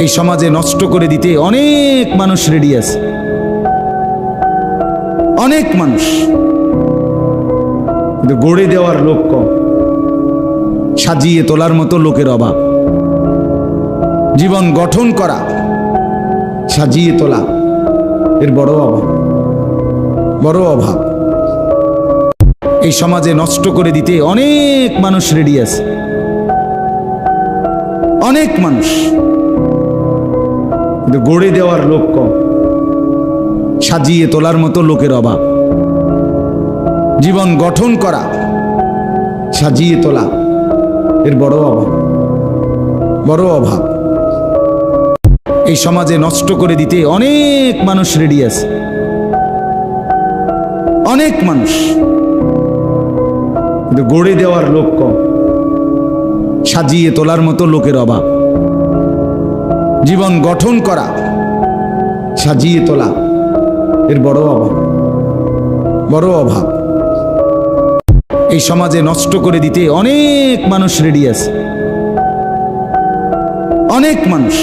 এই সমাজে নষ্ট করে দিতে অনেক মানুষ রেডি আছে, অনেক মানুষ, কিন্তু গড়ে দেওয়ার লোক কম, সাজিয়ে তোলার মতো লোকের অভাব। জীবন গঠন করা, সাজিয়ে তোলা এর বড় অভাব, বড় অভাব। এই সমাজে নষ্ট করে দিতে অনেক মানুষ রেডি আছে, অনেক মানুষ, কিন্তু গড়ে দেওয়ার লোক কম, সাজিয়ে তোলার মতো লোকের অভাব। জীবন গঠন করা, সাজিয়ে তোলা এর বড় অভাব, বড় অভাব। এই সমাজে নষ্ট করে দিতে অনেক মানুষ রেডি আছে, অনেক মানুষ, কিন্তু গড়ে দেওয়ার লোক কম, সাজিয়ে তোলার মতো লোকের অভাব। জীবন গঠন করা, সাজিয়ে তোলা এর বড় অভাব, বড় অভাব। এই সমাজে নষ্ট করে দিতে অনেক মানুষ রেডি আছে, অনেক মানুষ,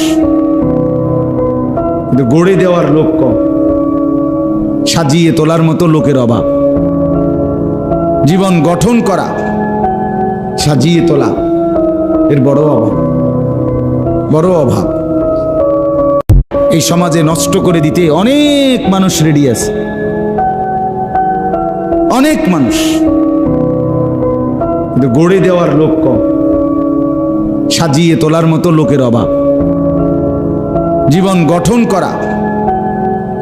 কিন্তু গড়ে দেওয়ার লোক কম, সাজিয়ে তোলার মতো লোকের অভাব। জীবন গঠন করা, সাজিয়ে তোলা এর বড় অভাব, বড় অভাব। এই সমাজে নষ্ট করে দিতে অনেক মানুষ রেডি আছে, অনেক মানুষ, কিন্তু গড়ে দেওয়ার লোক কম, সাজিয়ে তোলার মতো লোকের অভাব। জীবন গঠন করা,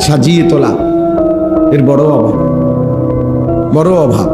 সাজিয়ে তোলা এর বড় অভাব, বড় অভাব।